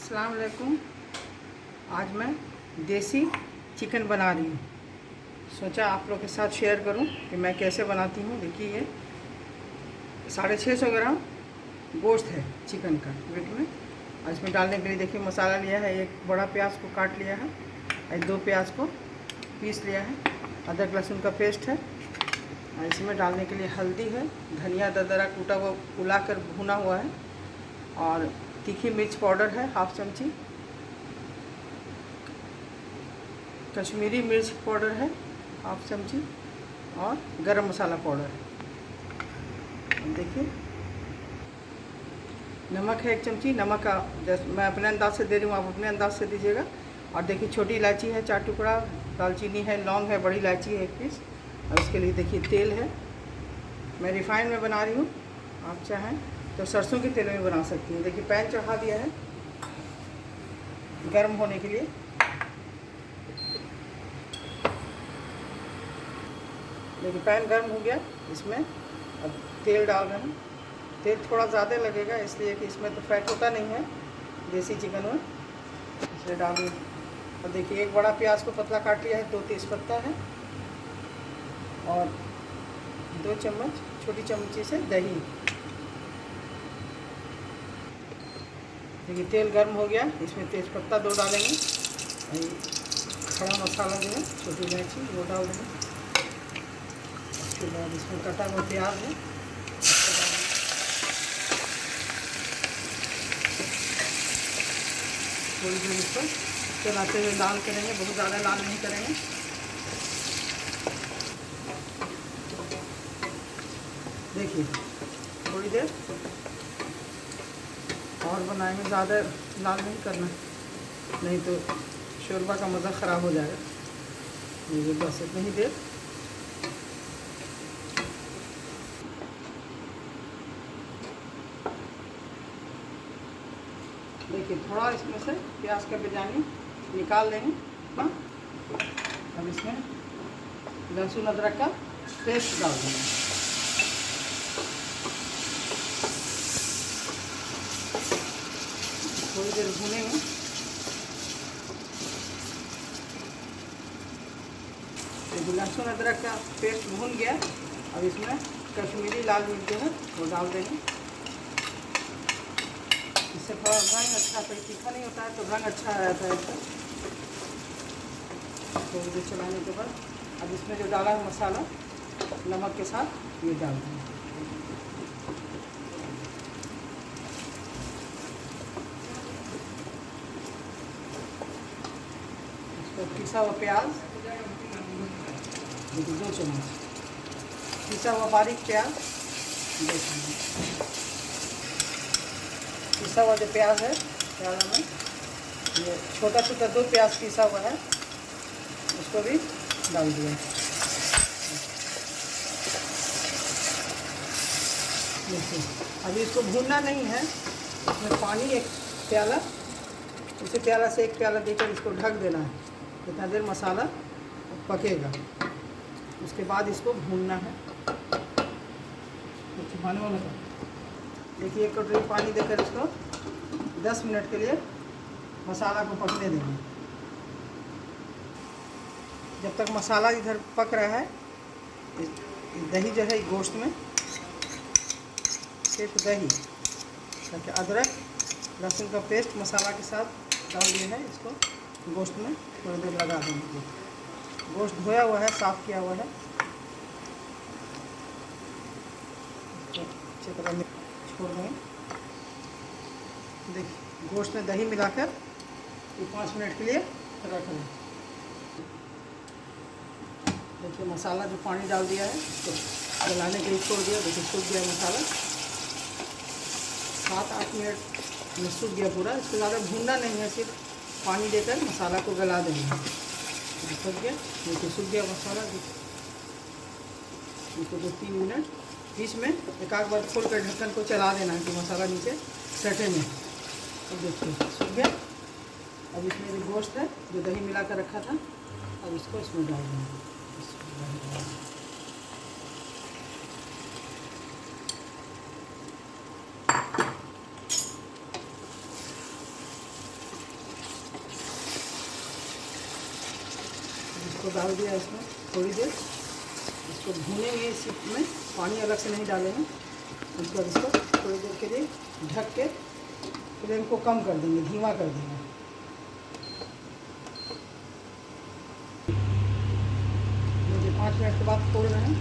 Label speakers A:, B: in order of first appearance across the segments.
A: अस्सलाम वालेकुम। आज मैं देसी चिकन बना रही हूँ। सोचा आप लोग के साथ शेयर करूँ कि मैं कैसे बनाती हूँ। देखिए ये 650 ग्राम गोश्त है चिकन का वेट में। और इसमें डालने के लिए देखिए मसाला लिया है। एक बड़ा प्याज को काट लिया है और 2 प्याज को पीस लिया है। अदरक लहसुन का पेस्ट है। और इसमें डालने के लिए हल्दी है, धनिया दरदरा कूटा हुआ उला कर भुना हुआ है, और तीखी मिर्च पाउडर है 1/2 चमची, कश्मीरी मिर्च पाउडर है 1/2 चमची, और गरम मसाला पाउडर है। देखिए नमक है 1 चमची। नमक का जैसे मैं अपने अंदाज से दे रही हूँ, आप अपने अंदाज से दीजिएगा। और देखिए छोटी इलायची है 4 टुकड़ा, दालचीनी है, लौंग है, बड़ी इलायची है 1 पीस। और इसके लिए देखिए तेल है, मैं रिफाइंड में बना रही हूँ। आप चाहें तो सरसों के तेल में बना सकती हैं। देखिए पैन चढ़ा दिया है गर्म होने के लिए। देखिए पैन गर्म हो गया, इसमें अब तेल डाल रहे हैं। तेल थोड़ा ज़्यादा लगेगा इसलिए कि इसमें तो फैट होता नहीं है देसी चिकन में, इसलिए डाल रही हूँ। और देखिए एक बड़ा प्याज को पतला काट लिया है, 2 तेज़पत्ता है, और 2 चम्मच छोटी चमची से दही। देखिए तेल गर्म हो गया, इसमें तेज़पत्ता 2 डालेंगे, खड़ा मसाला जो है छोटी इलायची वो डाल देंगे। उसके बाद इसमें कटा हुआ प्याज है, थोड़ी देर इसको चलाते हुए लाल करेंगे, बहुत ज़्यादा लाल नहीं करेंगे। देखिए थोड़ी देर और बनाएंगे, ज़्यादा लाल नहीं करना, नहीं तो शोरबा का मज़ा ख़राब हो जाएगा। ये बस इतनी ही देर। देखिए थोड़ा इसमें से प्याज का बेजानी निकाल लेंगे। हाँ, अब इसमें लहसुन अदरक का पेस्ट डाल देंगे। थोड़ी देर भूनेंगे। देखिए लहसुन अदरक का पेस्ट भून गया। अब इसमें कश्मीरी लाल मिर्च जो है वो डाल देंगे। इससे थोड़ा रंग अच्छा, कोई तीखा नहीं होता है तो रंग अच्छा आ जाता है इसका। थोड़ी देर चलाने के बाद अब इसमें जो डाला है मसाला नमक के साथ ये डाल देंगे। पिसा हुआ प्याज, देखिए 2 चम्मच पिसा हुआ बारीक प्याज, 2 चम्मच पिसा हुआ जो प्याज है, प्याज में ये छोटा छोटा 2 प्याज पिसा हुआ है, उसको भी डाल दिया। देखिए अभी इसको भूनना नहीं है, इसमें पानी 1 प्याला, उसी प्याला से 1 प्याला देकर इसको ढक देना है। इतना देर मसाला पकेगा, उसके बाद इसको भूनना है। छुपाने वाला था। देखिए 1 कटोरी पानी देकर इसको 10 मिनट के लिए मसाला को पकने देंगे। जब तक मसाला इधर पक रहा है, दही जो है गोश्त में, सिर्फ दही, ताकि अदरक लहसुन का पेस्ट मसाला के साथ डाल दिया है, इसको गोश्त में थोड़ी देर लगा देंगे। गोश्त धोया हुआ है, साफ़ किया हुआ है, अच्छी तरह छोड़ देंगे। देखिए गोश्त में दही मिलाकर ये 5 मिनट के लिए रख दें। देखिए मसाला जो पानी डाल दिया है इसको गलाने के लिए छोड़ दिया। देखिए सूख गया मसाला, 7-8 मिनट में सूख गया पूरा। इसको ज़्यादा भूनना नहीं है, सिर्फ पानी देकर मसाला को गला देंगे। सूख गया, देखिए सूख गया मसाला। इसको 2-3 मिनट बीच में एक आध बार खोल कर ढक्कन को चला देना है कि मसाला नीचे सटे में। अब देखिए सूख गया। अब इसमें जो गोश्त है जो दही मिला कर रखा था, अब इसको इसमें डाल देंगे। को डाल दिया इसमें थोड़ी देर, इसको भूनेंगे इसी में, पानी अलग से नहीं डालेंगे। उसके बाद इसको थोड़ी देर के लिए ढक के फ्लेम को कम कर देंगे, धीमा कर देंगे। मुझे 5 मिनट के बाद खोल रहे हैं।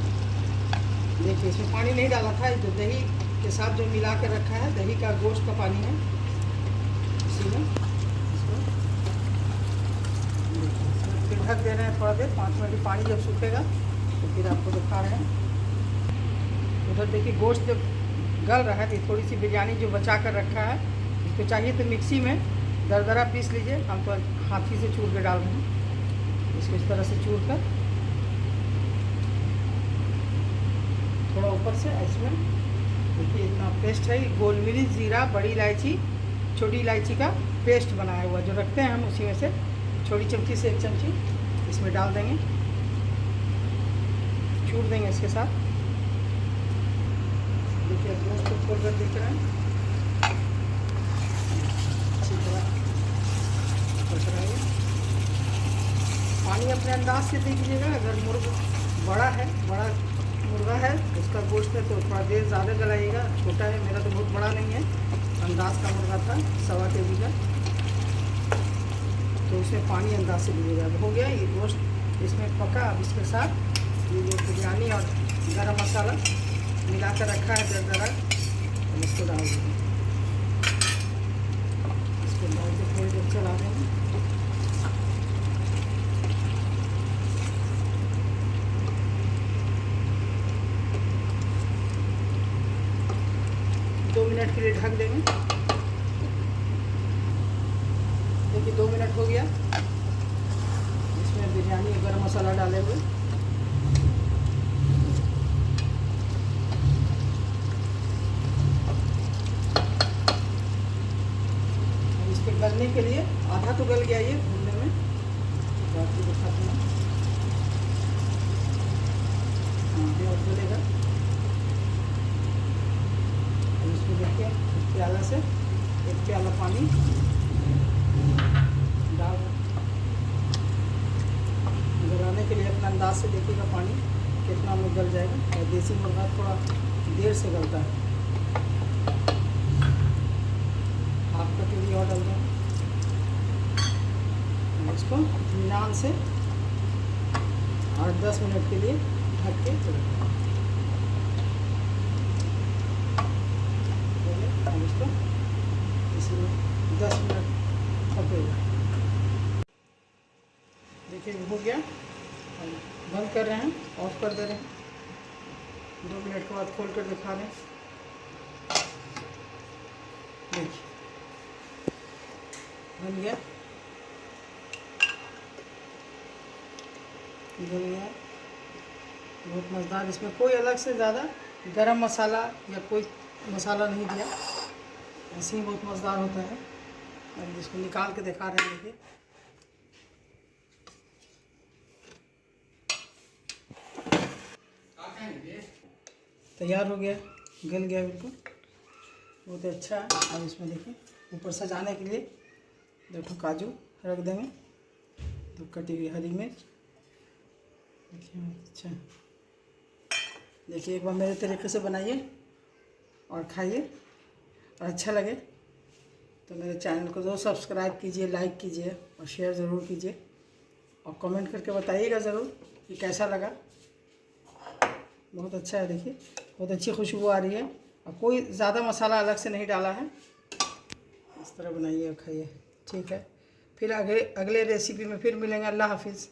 A: देखिए इसमें पानी नहीं डाला था, जो दही के साथ जो मिला के रखा है, दही का गोश्त का पानी है इसी में। इसको फिर ढक दे रहे हैं थोड़ा देर, 5 मिनट। पानी जब सूखेगा तो फिर आपको दिखा रहे हैं। उधर देखिए गोश्त जब गल रहा है, तो थोड़ी सी बिरयानी जो बचा कर रखा है, इसको चाहिए तो मिक्सी में दरदरा पीस लीजिए। हम तो हाथी से चूर के डाल रहे हैं। इसको इस तरह से चूर कर थोड़ा ऊपर से इसमें देखिए इतना पेस्ट है। गोल मिर्च, जीरा, बड़ी इलायची, छोटी इलायची का पेस्ट बनाया हुआ जो रखते हैं हम, उसी में से छोटी चमची से 1 चमची इसमें डाल देंगे, चूर देंगे इसके साथ। देखिए गोश्त को खोल कर देख रहे हैं, अच्छी तरह पक रहा है। पानी अपने अंदाज से दे दीजिएगा। अगर बड़ा मुर्गा है उसका गोश्त है तो थोड़ा देर ज़्यादा गलाइएगा। छोटा है, मेरा तो बहुत बड़ा नहीं है, अंदाज का मुर्गा था, 1.25 kg का, तो उसमें पानी अंदाज से दीजिएगा। अब हो गया ये गोश्त इसमें पका। अब इसके साथ ये जो बिरयानी और गरम मसाला मिला कर रखा है दरदरा, इसको डाल देंगे। इसको डाल के थोड़ी देर चला देंगे। दो मिनट के लिए ढक देंगे। देखिए 2 मिनट हो गया। इसमें बिरयानी और गरम मसाला डाले हुए इसके गलने के लिए आधा तो गल गया ये भूनने में, बाकी दिखाते हैं। और गलेगा। इसमें देखिए एक प्याला से 1 प्याला पानी डाल गलाने के लिए अपना अंदाज से देखिएगा पानी कितना में गल जाएगा। और देसी मुर्गा थोड़ा देर से गलता है। हाफ कटोरी और डाल दें। इसको इत्मीनान से 8-10 मिनट के लिए ढक के रखें। इसको इसमें 10 मिनट पकेगा। देखिए हो गया, बंद कर रहे हैं, ऑफ कर दे रहे हैं। 2 मिनट के बाद खोल कर दिखा रहे हैं। देखिए बन गया, बहुत मज़ेदार। इसमें कोई अलग से ज़्यादा गरम मसाला या कोई मसाला नहीं दिया, ऐसे ही बहुत मज़ेदार होता है। अब इसको निकाल के दिखा रहे हैं। देखिए तैयार हो गया, गल गया बिल्कुल, बहुत अच्छा है। अब इसमें देखिए ऊपर सजाने के लिए देखो काजू रख देंगे, तो कटी हुई हरी मिर्च। देखिए अच्छा, देखिए एक बार मेरे तरीके से बनाइए और खाइए, और अच्छा लगे तो मेरे चैनल को ज़रूर सब्सक्राइब कीजिए, लाइक कीजिए और शेयर ज़रूर कीजिए, और कमेंट करके बताइएगा ज़रूर कि कैसा लगा। बहुत अच्छा है, देखिए बहुत अच्छी खुशबू आ रही है, और कोई ज़्यादा मसाला अलग से नहीं डाला है। इस तरह बनाइए और खाइए। ठीक है, फिर अगले रेसिपी में फिर मिलेंगे। अल्लाह हाफिज़।